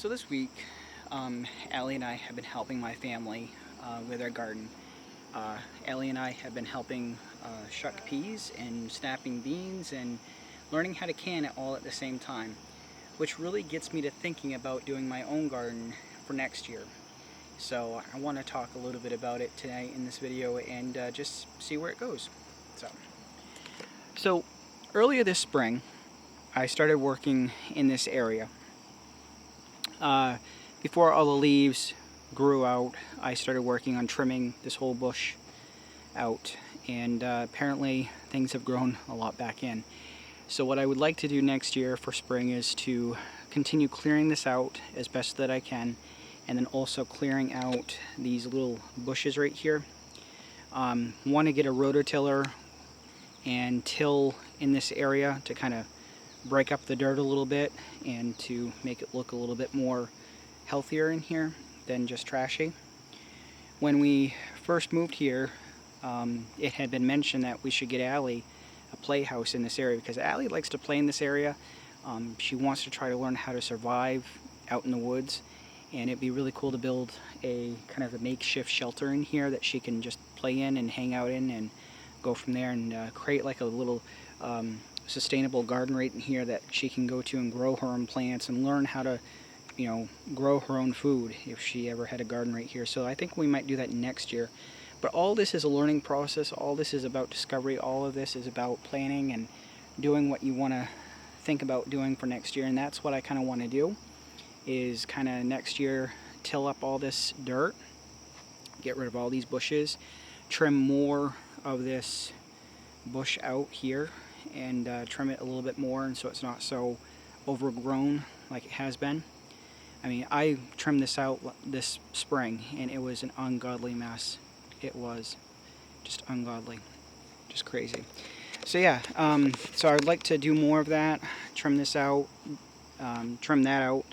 So this week, Allie and I have been helping my family with our garden. Allie and I have been helping shuck peas and snapping beans and learning how to can it all at the same time, which really gets me to thinking about doing my own garden for next year. So I want to talk a little bit about it today in this video and just see where it goes. So earlier this spring, I started working in this area. Before all the leaves grew out, I started working on trimming this whole bush out, and apparently things have grown a lot back in. So what I would like to do next year for spring is to continue clearing this out as best that I can, and then also clearing out these little bushes right here. Want to get a rototiller and till in this area to kind of break up the dirt a little bit and to make it look a little bit more healthier in here than just trashy. When we first moved here, it had been mentioned that we should get Allie a playhouse in this area because Allie likes to play in this area. She wants to try to learn how to survive out in the woods, and it'd be really cool to build a kind of a makeshift shelter in here that she can just play in and hang out in and go from there, and create like a little sustainable garden right in here that she can go to and grow her own plants and learn how to, you know, grow her own food if she ever had a garden right here. So I think we might do that next year. But all this is a learning process. All this is about discovery. All of this is about planning and doing what you want to think about doing for next year. And that's what I kind of want to do, is kind of next year till up all this dirt, get rid of all these bushes, trim more of this bush out here, and trim it a little bit more, and so it's not so overgrown like it has been. I mean, I trimmed this out this spring and it was an ungodly mess. It was just ungodly, just crazy. So yeah, so I'd like to do more of that, trim this out, trim that out,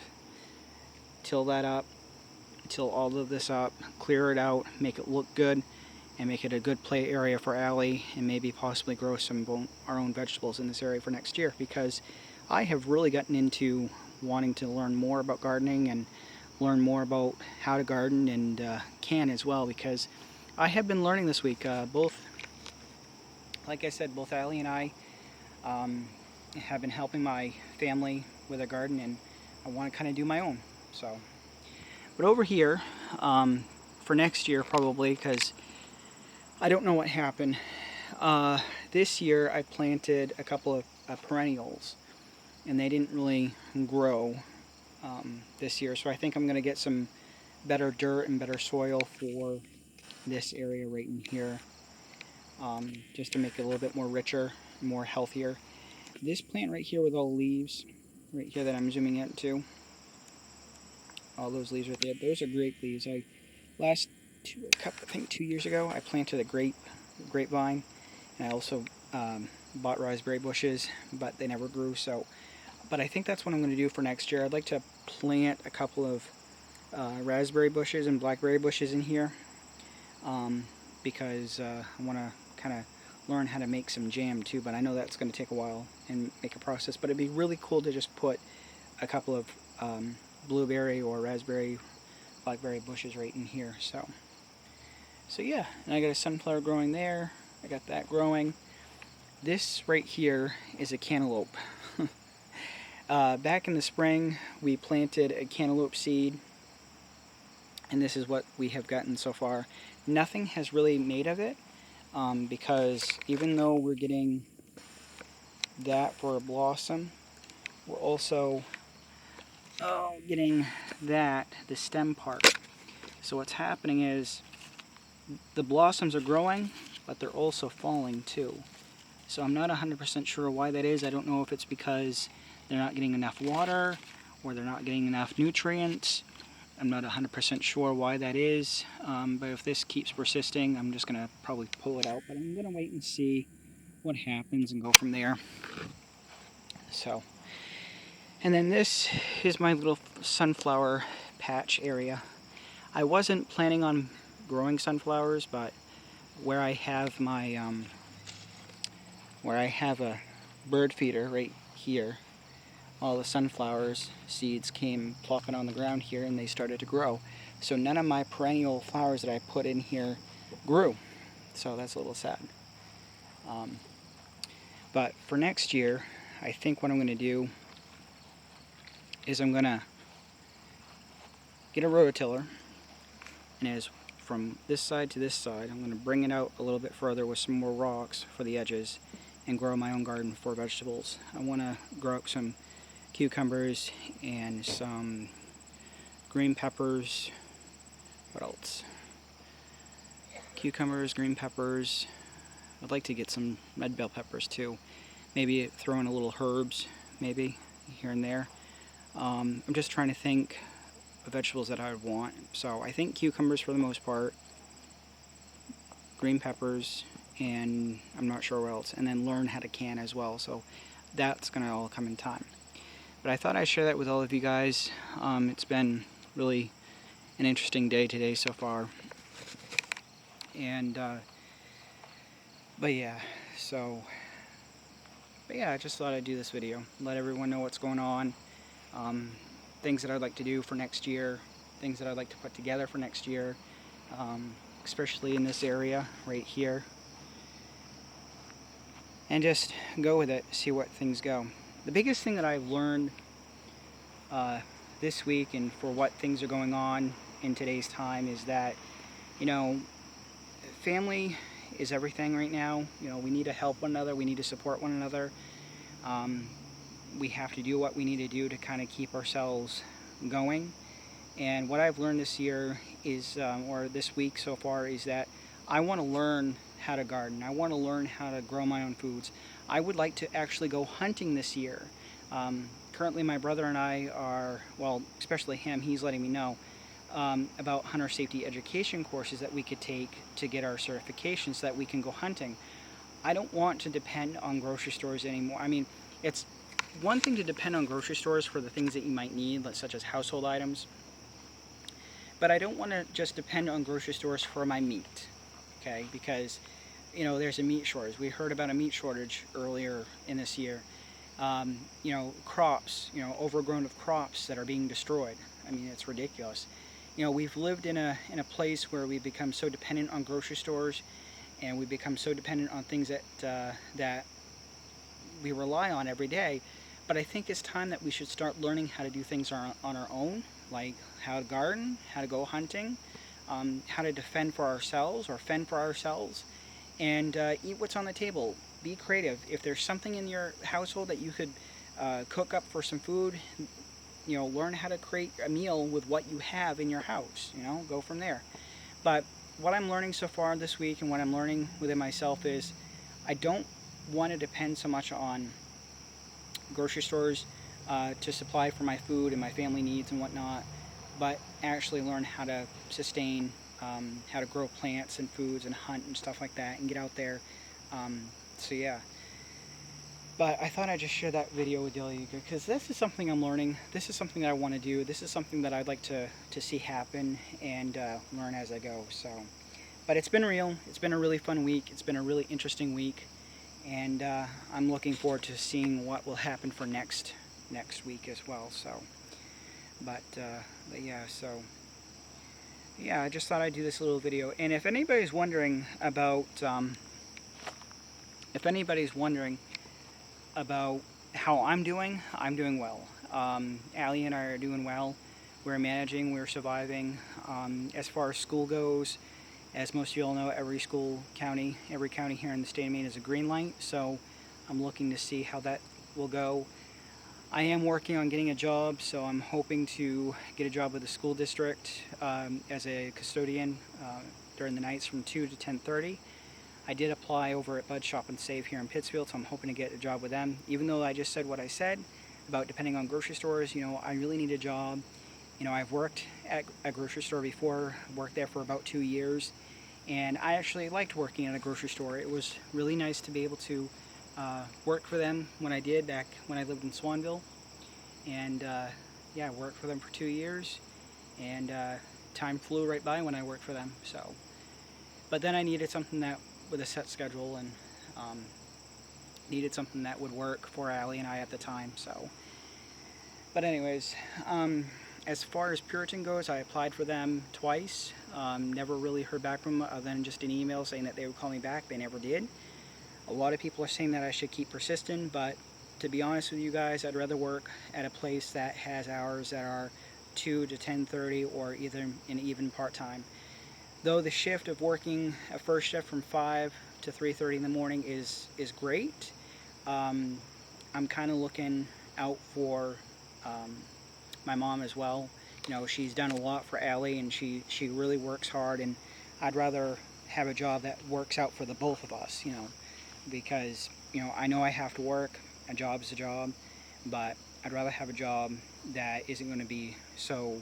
till that up, till all of this up, clear it out, make it look good, and make it a good play area for Allie, and maybe possibly grow our own vegetables in this area for next year, because I have really gotten into wanting to learn more about gardening and learn more about how to garden and can as well, because I have been learning this week. Like I said, both Allie and I have been helping my family with a garden, and I want to kind of do my own. So, but over here, for next year probably, because I don't know what happened. This year I planted a couple of perennials, and they didn't really grow this year. So I think I'm going to get some better dirt and better soil for this area right in here, just to make it a little bit more richer, more healthier. This plant right here with all the leaves, right here that I'm zooming into, all those leaves right there, those are grape leaves. I think 2 years ago, I planted a grapevine, and I also bought raspberry bushes, but they never grew. So, but I think that's what I'm going to do for next year. I'd like to plant a couple of raspberry bushes and blackberry bushes in here, because I want to kind of learn how to make some jam too. But I know that's going to take a while and make a process. But it'd be really cool to just put a couple of blueberry or raspberry, blackberry bushes right in here. So yeah, and I got a sunflower growing there. I got that growing. This right here is a cantaloupe. Back in the spring, we planted a cantaloupe seed, and this is what we have gotten so far. Nothing has really made of it, because even though we're getting that for a blossom, we're also getting that, the stem part. So what's happening is the blossoms are growing, but they're also falling too. So I'm not 100% sure why that is. I don't know if it's because they're not getting enough water or they're not getting enough nutrients. I'm not 100% sure why that is, but if this keeps persisting, I'm just going to probably pull it out. But I'm going to wait and see what happens and go from there. So, and then this is my little sunflower patch area. I wasn't planning on growing sunflowers, but where I have my where I have a bird feeder right here, all the sunflowers seeds came plopping on the ground here, and they started to grow. So none of my perennial flowers that I put in here grew. So that's a little sad. But for next year, I think what I'm going to do is I'm going to get a rototiller, and as from this side to this side, I'm going to bring it out a little bit further with some more rocks for the edges and grow my own garden for vegetables. I want to grow up some cucumbers and some green peppers. What else? Cucumbers, green peppers. I'd like to get some red bell peppers too. Maybe throw in a little herbs, maybe here and there. I'm just trying to think of vegetables that I would want. So I think cucumbers for the most part, green peppers, and I'm not sure what else. And then learn how to can as well. So that's going to all come in time. But I thought I'd share that with all of you guys. It's been really an interesting day today so far. And, but yeah, I just thought I'd do this video, let everyone know what's going on, things that I'd like to do for next year, things that I'd like to put together for next year, especially in this area right here, and just go with it, see what things go. The biggest thing that I've learned this week and for what things are going on in today's time is that, you know, family is everything right now. You know, we need to help one another, we need to support one another. We have to do what we need to do to kind of keep ourselves going. And what I've learned this year is, or this week so far, is that I want to learn how to garden. I want to learn how to grow my own foods. I would like to actually go hunting this year. Currently my brother and I are, well, especially him, he's letting me know about hunter safety education courses that we could take to get our certification so that we can go hunting. I don't want to depend on grocery stores anymore. I mean, it's one thing to depend on grocery stores for the things that you might need, such as household items, but I don't want to just depend on grocery stores for my meat, okay? Because, you know, there's a meat shortage. We heard about a meat shortage earlier in this year. You know, crops, you know, overgrown of crops that are being destroyed. I mean, it's ridiculous. You know, we've lived in a place where we've become so dependent on grocery stores, and we've become so dependent on things that that we rely on every day. But I think it's time that we should start learning how to do things on our own, like how to garden, how to go hunting, how to defend for ourselves or fend for ourselves, and eat what's on the table. Be creative. If there's something in your household that you could cook up for some food, you know, learn how to create a meal with what you have in your house, you know, go from there. But what I'm learning so far this week and what I'm learning within myself is I don't want to depend so much on grocery stores to supply for my food and my family needs and whatnot, but actually learn how to sustain, how to grow plants and foods and hunt and stuff like that and get out there. So yeah. But I thought I'd just share that video with you because this is something I'm learning. This is something that I want to do. This is something that I'd like to see happen and learn as I go. So, but it's been real. It's been a really fun week. It's been a really interesting week, and I'm looking forward to seeing what will happen for next week as well. So, but yeah. So yeah, I just thought I'd do this little video. And if anybody's wondering about, about how I'm doing well. Allie and I are doing well. We're managing, we're surviving. As far as school goes, as most of you all know, every county here in the state of Maine is a green light, so I'm looking to see how that will go. I am working on getting a job, so I'm hoping to get a job with the school district as a custodian during the nights from 2 to 10:30. I did apply over at Bud Shop and Save here in Pittsfield, so I'm hoping to get a job with them. Even though I just said what I said about depending on grocery stores, you know, I really need a job. You know, I've worked at a grocery store before, worked there for about 2 years, and I actually liked working at a grocery store. It was really nice to be able to work for them when I did back when I lived in Swanville. And yeah, I worked for them for 2 years, and time flew right by when I worked for them. So, but then I needed something that with a set schedule, and needed something that would work for Allie and I at the time. So But anyways, as far as Puritan goes, I applied for them twice. Never really heard back from them other than just an email saying that they would call me back. They never did. A lot of people are saying that I should keep persisting, but to be honest with you guys, I'd rather work at a place that has hours that are 2 to 10:30 or either an even part-time. Though the shift of working a first shift from 5 to 3:30 in the morning is great, I'm kind of looking out for my mom as well. You know, she's done a lot for Allie, and she really works hard, and I'd rather have a job that works out for the both of us, you know, because, you know, I know I have to work, a job is a job, but I'd rather have a job that isn't going to be so,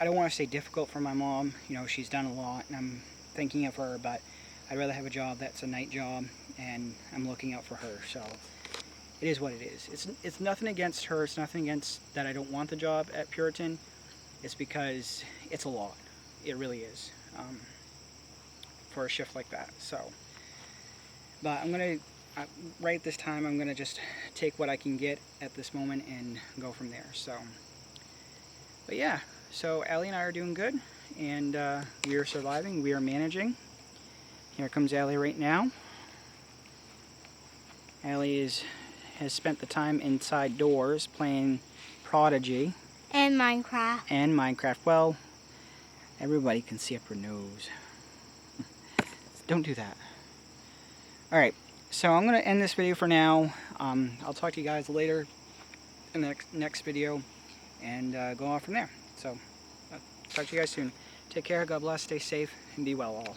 I don't want to say difficult for my mom. You know, she's done a lot and I'm thinking of her, but I'd rather have a job that's a night job and I'm looking out for her. So it is what it is. It's nothing against her. It's nothing against that I don't want the job at Puritan. It's because it's a lot. It really is, for a shift like that. So, but I'm going to, right this time, I'm going to just take what I can get at this moment and go from there. So, but yeah, so Allie and I are doing good, and we are surviving. We are managing. Here comes Allie right now. Allie has spent the time inside doors playing Prodigy. And Minecraft. And Minecraft. Well, everybody can see up her nose. Don't do that. Alright, so I'm going to end this video for now. I'll talk to you guys later in the next video and go on from there. So, talk to you guys soon. Take care, God bless, stay safe, and be well all.